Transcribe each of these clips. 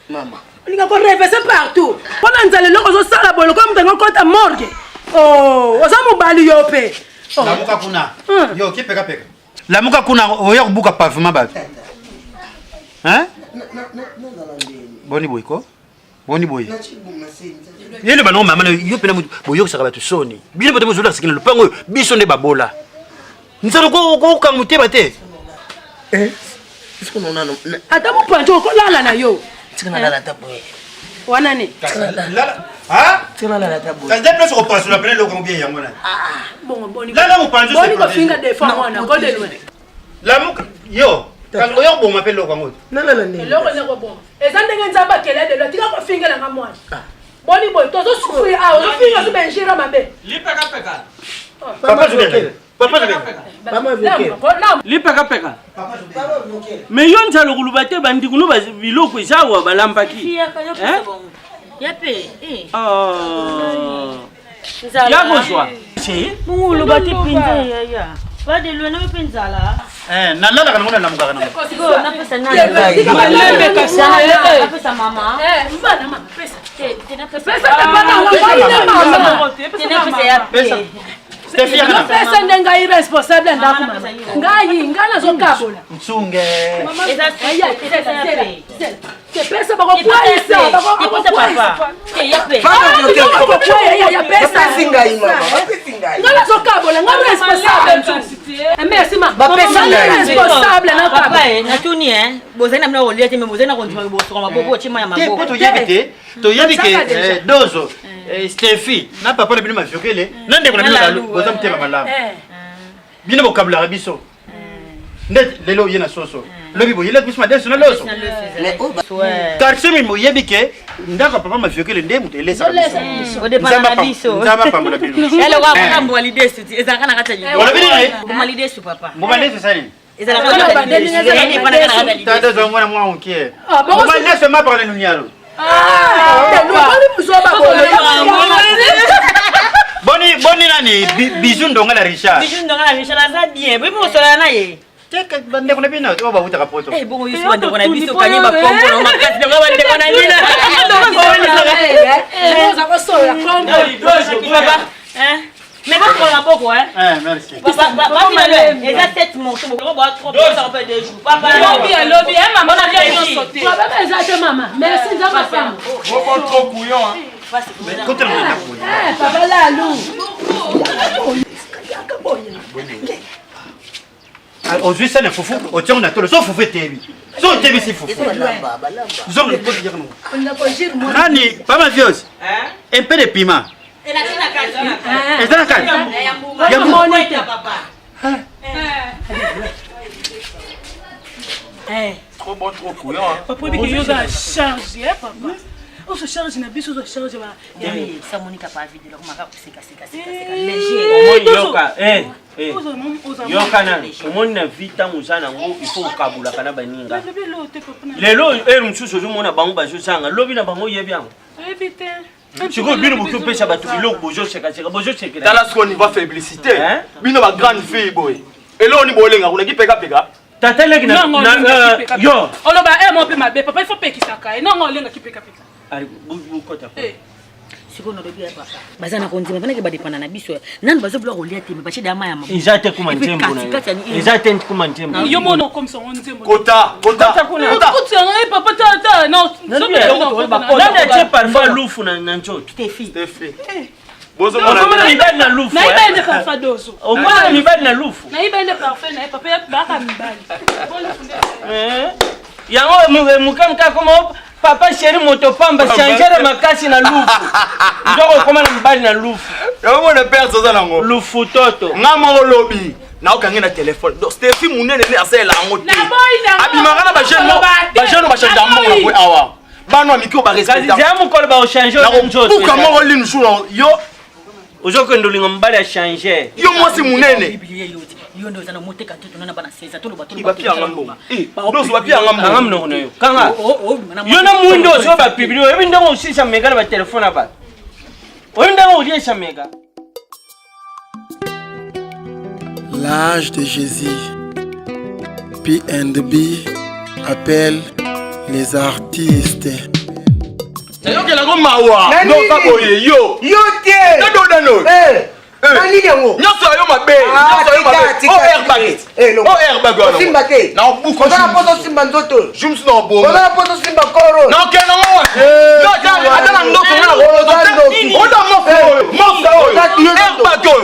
Maman. On a rêvé partout. Pendant que nous allons faire la bonne comme dans notre morgue. Oh, on s'en mobilisé yopé. La muka kuna. Yo, qui peka peka. La muka kuna oya kubuka pavement ba. Hein? Boni boy ko? Boni boy. Yele bano mama yo pena boyo saka batu soni. Bile bote mozula sikina lupango biso nde babola. Nzalo ko kamute bate. Est-ce qu'on a Attends mon pancho ko lala na yo. Tika na la tabo. Wana ni. Ah? Tika na la tabo. Quand des places repassent la peine le combien yango na. Bon boni. Là mon pancho. Boni ko finga de fois wana ko de loin. La muka yo. Quand oyo bon m'appelle le congo. Non. Eloko ne ko bon. Ezande nzamba kele de lo tika ko finga na ngamwa. Boni boy to zo souffrir o finga so benjira mabe. Lipeka peka. Papa je viens. Papa je viens. Maman bloqué. Lipeka peka. Mais yon talo kulubate bandi kunuba biloko isawa balampaki. Yape. Ya bonsoir. Si. Mungulu bati pinza ya. Pas de loin non pinza là. Nalala kana mona muka kana. Go na pesa na. Na pesa mama. Mbana mama pesa. Tena pesa. Pesa bana wa mama. Tena pesa ya. Stefia kana. Pesa ndenga irresponsable ndaku mama. Ngai ngana zo kabola. Msunge. C'est pesa bako kwaisa bako papa. Yape. Ya pesa Singai mama. Singai. ngana zo kabola ngana responsable. Merci ma. Pesa responsable na papa na tuni bozana mna oliete me bozana konjuma bosoma bobo chima ya maboko. Ke poto yabite, to yabike dozo. Stefi, na papa le bino mafiokele. Nande kuna bino boza mtema malamu. Bino vocabulaire biso. Net lelo yena soso. Lobi bo yela bisma deso na loso. Mais car semi mo yebike ndaka papa mafiokele nde mutelesa. O de bana biso. Nzamba pambola bino. Ele wa kwa mbo lidesu ezaka na kata nyi. Wala bino Mbo lidesu papa. mo balese sani. Ezaka na kata nyi. Tata zo ngona mwa unkie. Mo balese ma parle nunyalo. Boni nani bijou ndonga la Richard. Bijou ndonga la Richard za bien. Bo mo sola na ye. Teka bande kuna bina to ba buta kapoto. Bongo yusu bande kuna biso kanyeba kombo na makati ndonga bande kuna nina. Za ko sola kombo. Papa. Mais pas pour la boko Merci. Papa le et ça 7 mois on va trop ça fait 2 jours. Papa lobby maman on a bien sauté. Papa ça maman. Merci za ma femme. Vous trop couillon. Kote na ko. Papa la lou. On joue ça na foufou, au tient on a tout le sauf foufou tebi. So tebi si foufou. Zong le pot dire non. On a pas dire moi. Nani, pas ma viose. Un peu de piment. Et la tina kazi. Et ça la carte. Ya monete papa. Trop bon, trop couillon. Papa il a changé papa. On se charge na biso, on se charge ba. Ça Monica pas vide là, on m'a yoka nani omoni na vita muzana ngo ifo kabula kana baninga lelo msusu ozomona bango bazosanga lobi na bango yebyango siko bino bokopesa bato biloko bozosekaseka bozosekela tala siko niveau faiblessité bino ba grande fille boy elo ni bolenga kuna kipeka tata leki na yo oloba mo pe mabe papa il faut pekisaka non ngolenga kipeka ali bukota siko no bebia papa bazana konzima vanake badepana na biso nani bazobula kolia teme bachida ya maya mabo izate kuma ntembo na izate kuma ntembo yo mono comme ça on ntembo kota kuna kota papa tata non nani atie parfois lufu na nchoto Stéphie bozo mona mibali na lufu na ibende parfait dozo omona mibali na lufu na ibende parfait na papa baka mibali yango mukamka como papa chéri motopamba changer makasi na lufu ndoko koma na mbali na lufu yo na père zoza nango lufu toto ngama olobi na okangi na téléphone donc Stéphie munene ne asela ngo te abimaka na ba jeune ba changer mbongo kwa awa bano amikio ba respecter kazi jamu ko ba changer njoto pour comment on lit jour yo ozoko ndolinga mbali ya changer yo mwasi munene yo ndo zana moteka tutu nana bana seza tolo batolo bapia ngambo dozo bapia ngambo no no kanga yo na mundo so ba publio ebi ndongo usisa mega na ba telefone aba oyo ndongo uliesa mega. L'âge de Jésus. P&B appelle les artistes. Yo ke la go mawa no kaboye yo te dano nani yango nyoso yo mabe o airbag simba te na buko na poto simba nzoto jums no bo na poto simba koro na ke na ngo yo ata na ndoko na o da mo airbag yo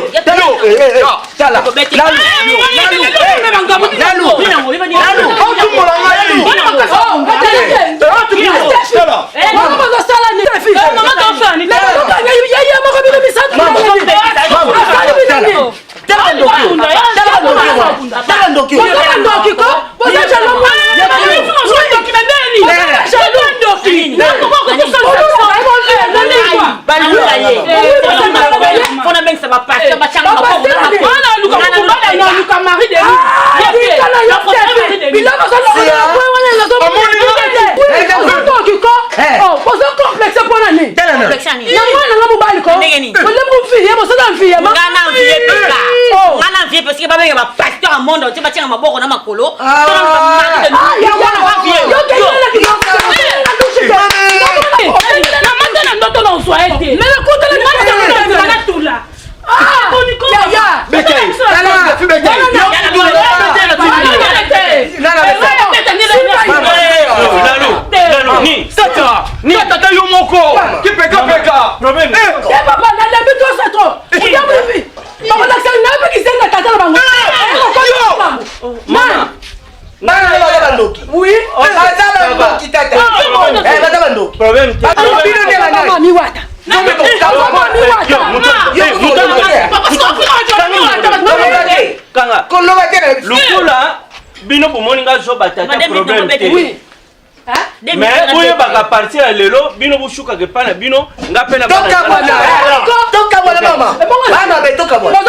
tala bino bomoninga zo batata problème te mais oyo baka partir ya lelo bino bushuka ke pana bino nga pena toka mwana mama bana be toka mwana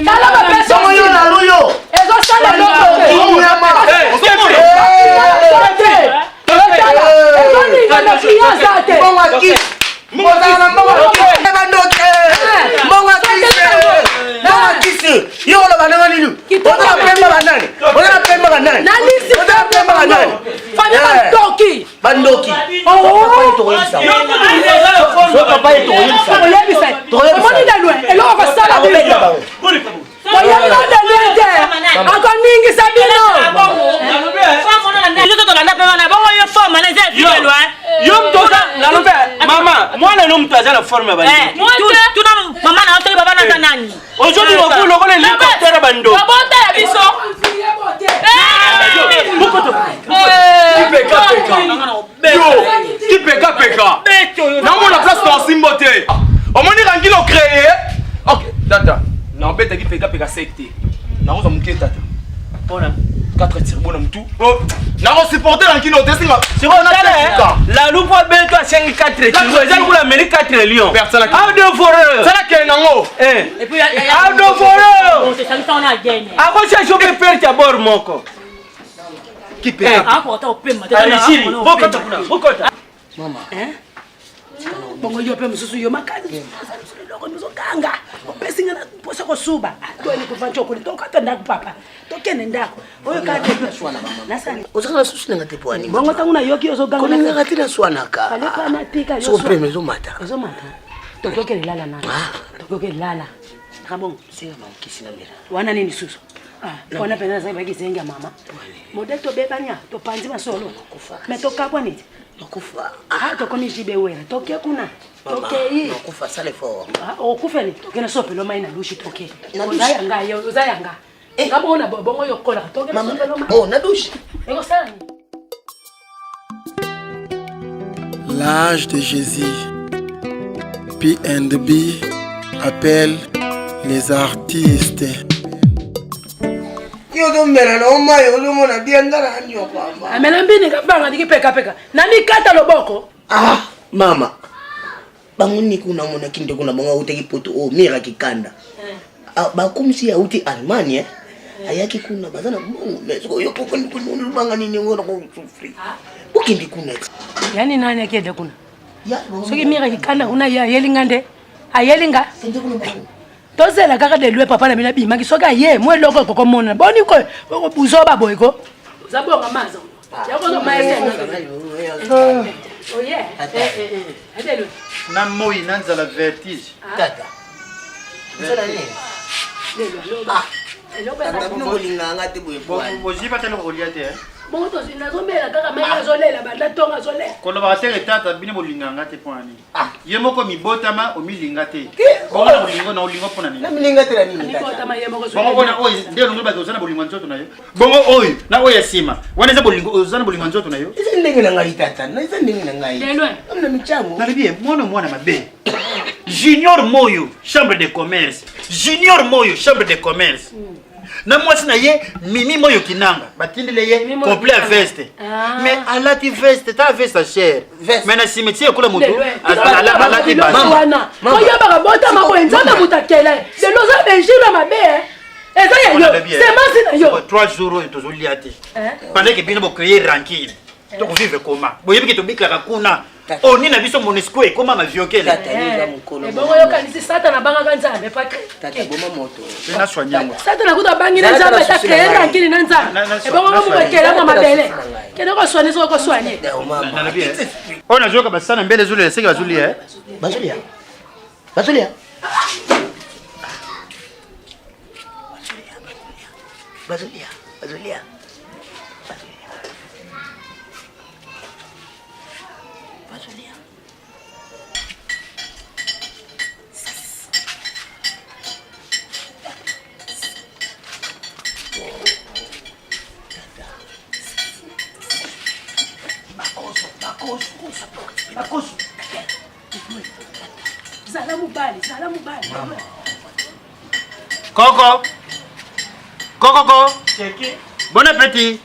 tala ba pesa moyo na luyo ezo sala loko nyama bandoki mama mwana no mtu azala forme ba tuna mama na hotel baba na nani aujourd'hui on vous lokole hélicoptère bando babota ya biso peka nango na place dans simbote omoni rangilo créer OK tata na obeta ki peka secte nango za muke tata Voilà. 4 tirbona mtu. Oh, na ko supporter en kilo testinga. C'est quoi la loupe ben toi 5 4 tirbona. Ça vous la mérite 4 lions. Personne là. Ah de foreur. Ça là que nango. Et puis ah de foreur. On se sent on a gagné. À quoi ça je peux faire ta bord moko. Qui paye? Ah pour toi paie ma. Allez Siri, bokota kuna, bokota. Mama. Hein? Bongo yo pe mususu yo makali. Loko muzokanga. Opesinga na posa ko suba. Tweni kufancho kuli toka ndako papa. Tokene ndako. Oyo kade swana mama. Nasani. Uzakala susu ngate pwani. Bongo tanguna yoki yozoganga. Koni ngati na swana ka. Aleka na tika yo. So preme zo mata. Zo mata. Tokokele lala na. Tokokele lala. Kabongo singa maukisi na mira. Wana nini susu? Wana pena za bagi zenga mama. Mode to bebanya to panzi masolo. Kufa. Metoka kwa nini? Nakufa. Tokomi jibe wera. Toke kuna. Toke hii. Nakufa sale fo. Okufa ni toke na sope lo mai na dushi toke. Uzaya nga yo, uzaya nga. Ngabo ona bongo yokola toke na sope lo mai. Oh, na dushi. Ego sana. L'âge de Jésus. P&B appelle les artistes. Yo do mera na oma yo do mona biandara nyo kwamba. Amela mbini kabanga dikipeka peka. Nani kata loboko? Mama. Banguni kuna mona kinde kuna banga uteki poto o mira kikanda. Ba kumsi ya uti Almania. Ayaki kuna bazana mungu meso yo poko ni kuna banga nini ngona ko free. Ukindi kuna. Yani nani akede kuna? Ya. Soki mira kikanda una ya yelingande. Ayelinga. Sende kuna banga. Tozela kaka de lwe papa na mina bima kisoka ye mwe loko koko mona boni ko buzo ba boyko zabonga mazo yako no maese oh yeah adelo na moi nanza la vertige tata nzela nini tata bino bolinga ngate boye bwana boziba tele goliate bongo to sina zombela kaka mai zolela banda tonga zolela kono ba tele tata bino bolinga ngate pwani ye moko mibotama o milinga te bongo bolingo na olingo pona nini na milinga te la nini ni botama ye moko bongo bona oyi ndelo ngoba ozana bolingo nzoto na yo bongo oyi na oyi sima wana za bolingo ozana bolingo nzoto na yo ize ndenge na ngai tata na ize ndenge na ngai lelo amna michango na libie mwana mabe Junior Moyo chambre de commerce Junior Moyo chambre de commerce na mwasi na ye Mimi Moyo Kinanga batindile ye complet à veste mais alati veste ta veste cher mais na cimetière kula moto alati bana oya baka bota mako enzana mutakela lelo za benjira mabe eza ya yo c'est masi na yo 3 jours tozoliate pendant que bino bo créer ranking to vivre comment boyebi ke to bikla kuna oni na biso Monesco e koma maviokela bongo yo kanisi sata na banga kanzambe patre tata boma moto na soignango sata na kuta bangi na nzambe ta créer ranking na nzambe e bongo mo kela mama bele kena ko soigner so ko soigner na la bien on a joué comme ça na mbele zule seka zuli bazulia bakoso zala mubali Coco Cheki. bon appétit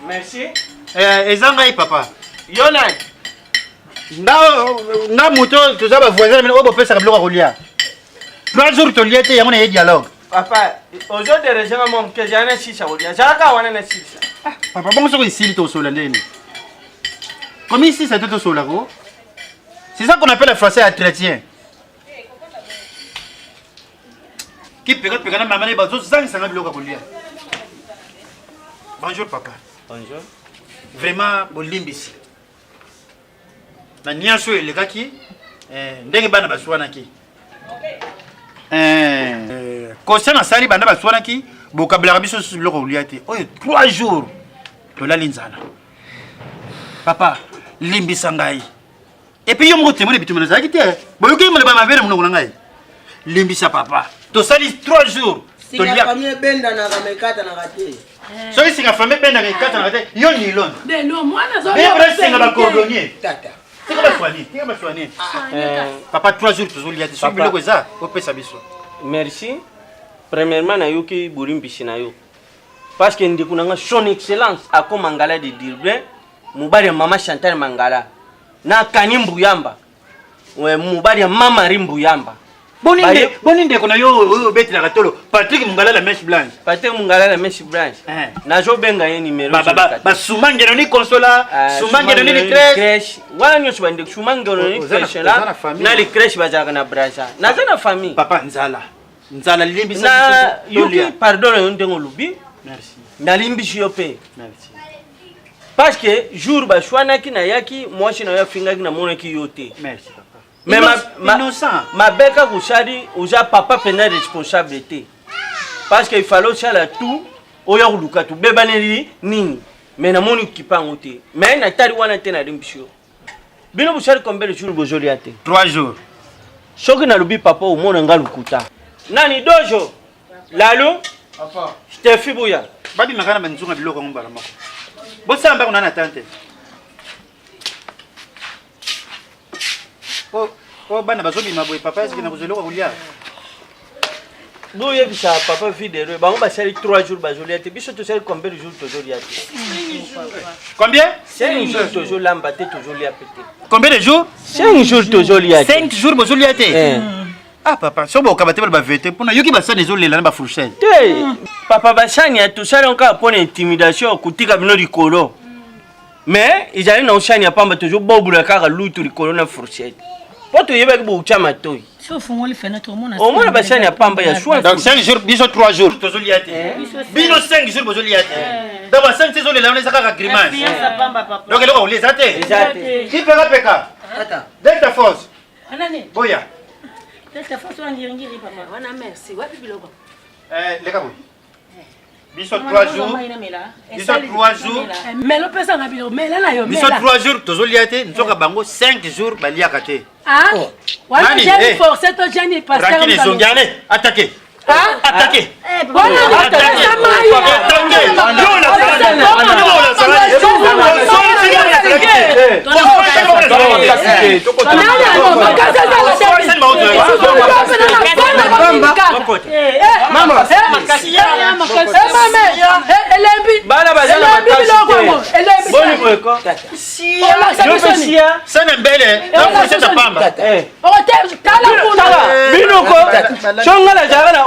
Merci. ezanga papa Yona. nga moto toza bavoisin mine oyo bopesaka biloko ya kolia 3 jours tolia te yango na ye dialogue Papa, aujourd'hui rejoindre mon que j'en ai 6 à Olia. J'arrête wana na 6. papa bongo soko isili tosola ndeni comme ici ça tosola ko c'est ça qu'on appelle en français entretien qui peka na mama ne bazo zangisanga biloko ya kolia bonjour papa Bonjour. vraiment bolimbisi na nyonso elekaki ndenge bana baswanaki conscient asali banda baswanaki bokabelaka biso susu biloko kolia te oyo 3 jours tolali nzala papa limbisa ngai epuis yo moko temone bitumelo ezalaki te boyoki moloba mabele monoko na ngai limbisa papa tosali 3 jours singa famille benda na kamekata na kate soki singa famille bendaka ekatana te yo nilon lelo mwana zo bepresinga bacordonnier tata tika baswani papa 3 jours tozolia te soki biloko eza opesa biso Merci. Premièrement na yoki burimbisi na yo. parce que ndeko nanga son excellence ako Mangala de Dirbin mubali ya mama Chantal Mangala na Kani Mbuyamba mubali ya mama Rimbuyamba. Boni ndeko na yo beti na katolo Patrick Mungala la mèche blanche. Patrick Mungala la mèche blanche. Na jo benga ye numéro. Ba Soumangelo ni consola, Soumangelo ni crèche. Wala nyo subande Soumangelo ni crèche là. Na li crèche bazaka na Braza. Na za na famille. Papa Nzala limbi na yuki pardon on dengo lubi. Merci. Na limbi yope. Merci. Parce que jour ba shwana ki na yaki moi je na ya finga ki na mona ki yote. Merci papa. Mais ma beka kusadi uja papa pena responsabilité. Parce qu'il fallait ça là tout oya kuluka tout bebaneli nini. Mais na moni kipango te. Mais na tari wana te na limbisho. Bino busari combien de jours bozoli ate? 3 jours. Soki na lubi papa au mona ngalukuta. Nani dojo? Lalo? Papa. Stefi buya. Babi makana banzunga biloko ngombala mako. Bosamba kuna na tante. Oh bana bazobi maboy papa est-ce que na bozolo kulia? Boye bisa papa vidéo ba ngomba sali 3 jours bazoli ate. Biso to sali combien de jours tozoli ate? Combien? 5 jours tozoli lamba te tozoli apete. Combien de jours? 5 jours tozoli ate. 5 jours bozoli ate. Ah papa, so boka batebel ba vete pona yoki basane zolela na ba fourchette. Papa basani a tout ça donc pour intimidation kutika bino likolo. Mais ils allaient dans chani pamba toujours bobula kaka lutu likolo na fourchette. Poto yeba ki chama toy. Sauf on le fait notre monde. Au moins basani pamba ya soin. Donc 5 jours, biso 3 jours tozoli ate. Bino 5 jours bozoli ate. D'abord 5 jours les on les saka grimace. Donc eloko on les ate. Qui peka peka? Attends. Delta force. Anani. Boya. Delta force on ngiri papa. Wana merci. Wapi biloko? Les gars. Biso 3 jours. Biso 3 jours. Mais le pesa na biloko. Mais là na yo. Biso 3 jours tozoli ate, nzoka bango 5 jours baliaka te. Ah. Wana j'ai forcé to jani pasteur. Rakine zongane, attaquez. Attaquez.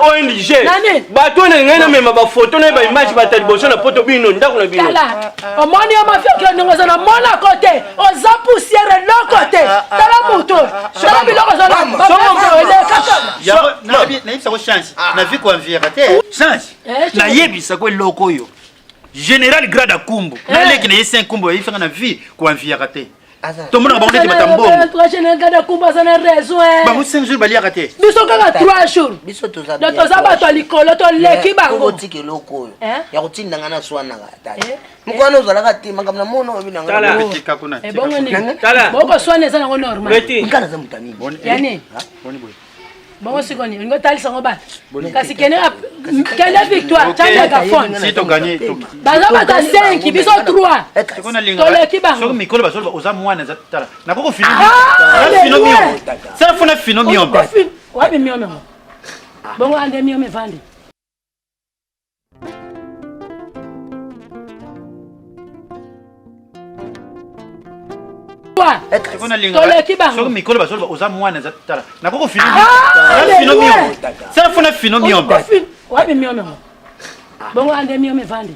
ONG bato na ngena mema ba photo na ba image ba taliboso na poto bino ndako na bino tala omoni o mafia ke ndongo za na mona côté oza poussière le côté tala moto tala biloko za na somo ele kaka na yebisa ko chance na vie ko enviera te chance na yebisa ko loko yo général grade akumbu na leki na yesa nkumbu yifanga na vie ko enviera te tout le monde a abandonné Matambo. 3 général kumba za na raison ba 5 jours bali akate. Biso kaka 3 jours. Biso toza. Donc toza ba to likolo to leki bango. Ko tiki loko yo. Ya ko tinda ngana swana ngata. Mukwana uzala kati makamna mono obina ngana. Tala tika kuna. E bongo ni. Tala. Boko swana za na normal. Beti. Ngana za mutani. Yani. Boni boy. Bongo sikoni. Ngo tali sango ba. Kasi kene victoire tanda ka fond. Si to gagner to. Baza ba ta 5 biso 3. Tokona linga. To leki bango. So mikolo ba so oza mwana za tala. Na koko fino. Fino mio. Ça fona fino mio. Wapi mio mio. Bongo ande mio me vandi. Tokona linga. So mikolo ba so oza mwana za tala. Na koko fino. Fino mio. Ça fona fino mio. Wapi mio mio. Bongo ande mio me vandi.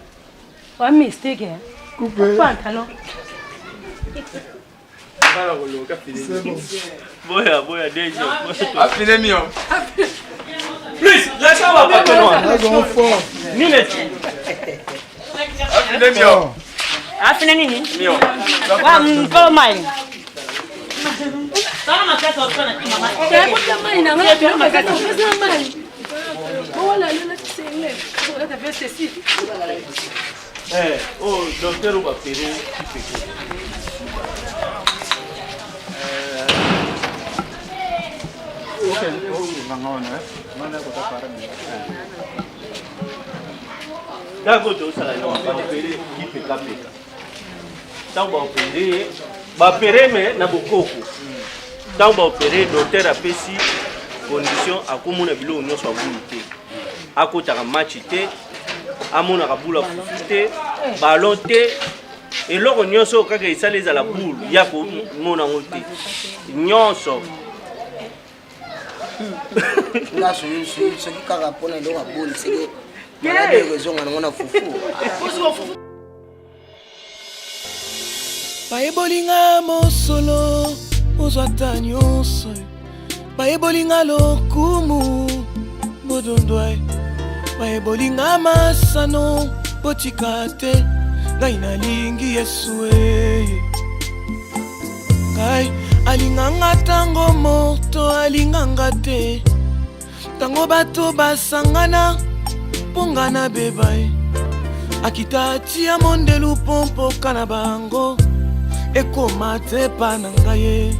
Wa mistake eh. Coupe pantalon. C'est bon. Boya déjà. Affiné mio. Plus, laisse-moi pas que noir. Minute. Affiné mio. Afina nini? Mio. Wa mko mai. Sana makasa utana mama. Kwa mai na ngana kwa makasa pesa mai. Wala lele tsenge. Wala ta veste si. Oh, docteur va faire. D'accord, tout ça là, on va opérer qui fait caper. Tant on va opérer mais na bokoko. Tant on va opérer docteur a pesi condition à komona bilo nyonso abunité. Akota ka match té amonaka bula fufu te ballon te eloko nyonso kaka esala ezala bulu ya komona yango te nyonso nga soki kaka mpona eloko ya boli seke malade kozonga nango na fufu bayebolinga mosolo ozwa ta nyonso bayebolinga lokumu bodondwa bayebolinga masano botika te ngai nalingi Yesu ngai alinganga tango moto alinganga te tango bato basangana pongana bebai akita tia mondelu pompoka na bango ekoma te pa na ngai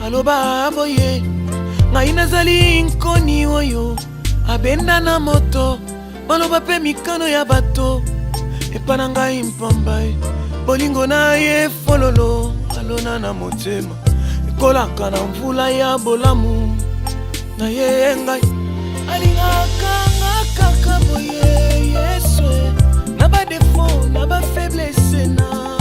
aloba boye ngai nazali nkoni oyo abenda na moto baloba pe mikano ya bato epa na ngai mpambai bolingo na ye fololo alona na motema ekolaka na mvula ya bolamu na ye ngai alingaka nga kaka boye Yesu na ba defo na ba faiblesse na